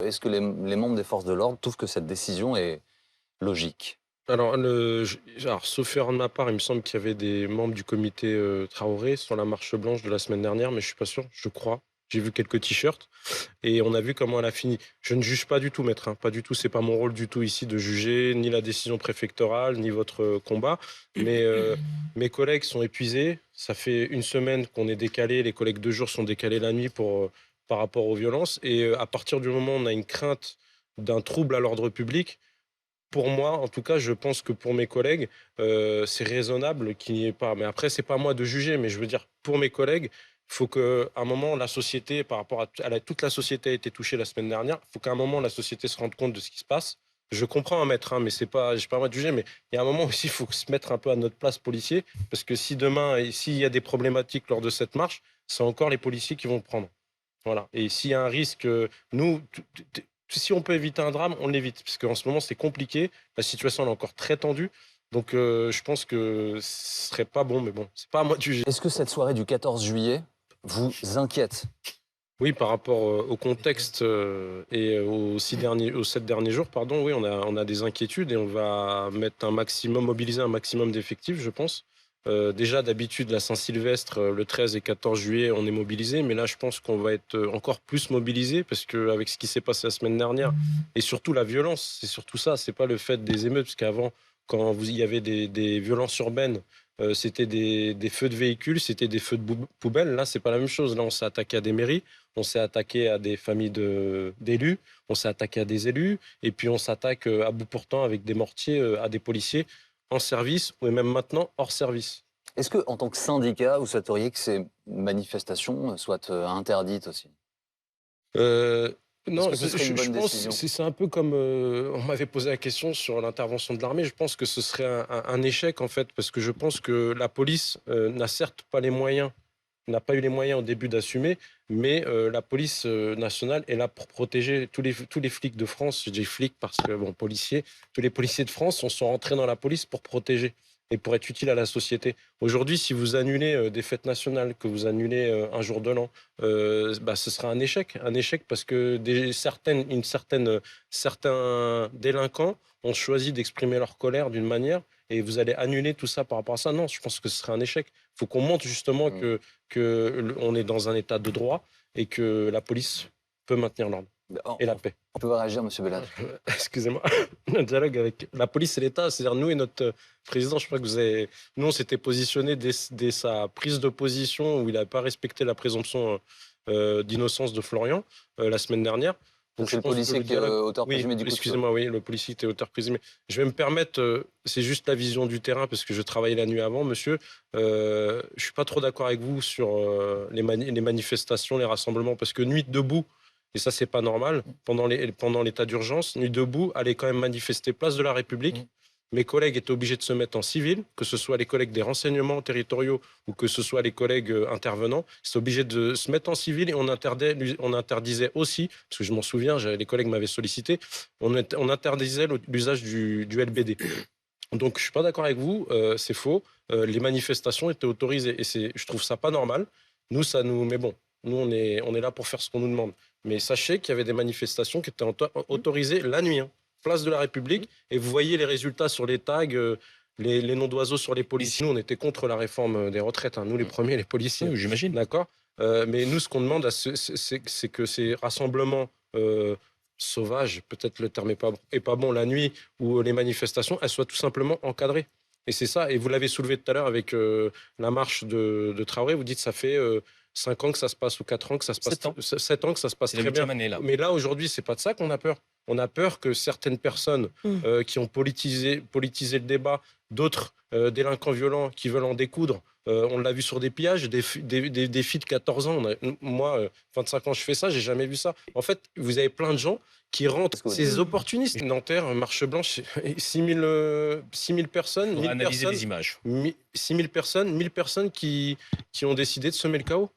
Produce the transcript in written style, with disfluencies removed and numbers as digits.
est-ce que les membres des forces de l'ordre trouvent que cette décision est logique? Alors, sauf erreur de ma part, il me semble qu'il y avait des membres du comité Traoré sur la marche blanche de la semaine dernière, mais je suis pas sûr, je crois. J'ai vu quelques t-shirts et on a vu comment elle a fini. Je ne juge pas du tout, maître, hein, pas du tout. C'est pas mon rôle du tout ici de juger ni la décision préfectorale, ni votre combat. Mais mes collègues sont épuisés. Ça fait une semaine qu'on est décalé. Les collègues 2 jours sont décalés la nuit par rapport aux violences. Et à partir du moment où on a une crainte d'un trouble à l'ordre public, pour moi, en tout cas, je pense que pour mes collègues, c'est raisonnable qu'il n'y ait pas, mais après, c'est pas à moi de juger, mais je veux dire, pour mes collègues, il faut qu'à un moment, la société, par rapport toute la société a été touchée la semaine dernière, il faut qu'à un moment, la société se rende compte de ce qui se passe. Je comprends un maître, hein, mais c'est pas, j'ai pas à moi de juger, mais il y a un moment aussi, il faut se mettre un peu à notre place policier, parce que si demain, et s'il y a des problématiques lors de cette marche, c'est encore les policiers qui vont prendre. Voilà. Et s'il y a un risque, nous, si on peut éviter un drame, on l'évite. Parce qu'en ce moment, c'est compliqué. La situation elle est encore très tendue. Donc, je pense que ce serait pas bon, mais bon, c'est pas à moi de juger. Est-ce que cette soirée du 14 juillet vous inquiète? Oui, par rapport au contexte et aux 7 derniers jours, pardon, oui, on a des inquiétudes et on va mettre mobiliser un maximum d'effectifs, je pense. Déjà, d'habitude, la Saint-Sylvestre, le 13 et 14 juillet, on est mobilisé, mais là, je pense qu'on va être encore plus mobilisé parce qu'avec ce qui s'est passé la semaine dernière et surtout la violence, c'est surtout ça, c'est pas le fait des émeutes, parce qu'avant, quand il y avait des violences urbaines, c'était des feux de véhicules, c'était des feux de poubelles. Là, c'est pas la même chose. Là, on s'est attaqué à des mairies, on s'est attaqué à des familles d'élus, on s'est attaqué à des élus, et puis on s'attaque à bout portant avec des mortiers à des policiers en service ou même maintenant hors service. Est-ce que, en tant que syndicat, vous souhaiteriez que ces manifestations soient interdites aussi? Euh, Est-ce non, que ce serait je, une je bonne pense décision? c'est un peu comme on m'avait posé la question sur l'intervention de l'armée. Je pense que ce serait un échec en fait, parce que je pense que la police n'a certes pas les moyens, n'a pas eu les moyens au début d'assumer, mais la police nationale est là pour protéger tous les flics de France. Je dis flics parce que, bon, policiers, tous les policiers de France sont rentrés dans la police pour protéger et pour être utiles à la société. Aujourd'hui, si vous annulez des fêtes nationales, que vous annulez un jour de l'an, ce sera un échec parce que certains délinquants ont choisi d'exprimer leur colère d'une manière et vous allez annuler tout ça par rapport à ça. Non, je pense que ce serait un échec. Il faut qu'on montre justement Hmm. on est dans un état de droit et que la police peut maintenir l'ordre On, et la on- paix. on peut réagir, Monsieur Bellade? Excusez-moi, le dialogue avec la police et l'État, c'est-à-dire nous et notre président, je crois que nous on s'était positionné dès sa prise de position où il n'avait pas respecté la présomption d'innocence de Florian la semaine dernière. Ça, Donc c'est je le pense que policier le qui est dialogue, auteur oui, présumé du coup de feu. excusez-moi, oui, le policier était auteur présumé. Je vais me permettre, c'est juste la vision du terrain parce que je travaillais la nuit avant, monsieur. Je suis pas trop d'accord avec vous sur les manifestations, les rassemblements, parce que nuit debout, et ça c'est pas normal, pendant l'état d'urgence, nuit debout, aller quand même manifester place de la République. Mes collègues étaient obligés de se mettre en civil, que ce soit les collègues des renseignements territoriaux ou que ce soit les collègues intervenants, ils étaient obligés de se mettre en civil et on interdisait aussi, parce que je m'en souviens, les collègues m'avaient sollicité, on interdisait l'usage du LBD. Donc je suis pas d'accord avec vous, c'est faux. Les manifestations étaient autorisées et je trouve ça pas normal. Mais bon, nous on est là pour faire ce qu'on nous demande. Mais sachez qu'il y avait des manifestations qui étaient autorisées la nuit, hein, place de la République, et vous voyez les résultats sur les tags, les noms d'oiseaux sur les policiers. Nous on était contre la réforme des retraites, hein, nous les premiers, les policiers, Oui, j'imagine. d'accord. Mais nous ce qu'on demande, c'est que ces rassemblements sauvages, peut-être le terme est pas bon la nuit, où les manifestations, elles soient tout simplement encadrées. Et c'est ça, et vous l'avez soulevé tout à l'heure avec la marche de Traoré, vous dites ça fait 5 ans que ça se passe, ou 4 ans que ça se passe, 7 ans. 7 ans que ça se passe C'est la très bien. huitième année, là. Mais là, aujourd'hui, c'est pas de ça qu'on a peur. On a peur que certaines personnes qui ont politisé le débat, d'autres délinquants violents qui veulent en découdre, on l'a vu sur des pillages, des filles de 14 ans. Moi, 25 ans, je fais ça, j'ai jamais vu ça. En fait, vous avez plein de gens qui rentrent, Parce que- ces opportunistes. Nanterre, marche blanche, 6 000 personnes, On 1000 va analyser personnes, les images. 6 000 personnes, 1000 personnes qui ont décidé de semer le chaos.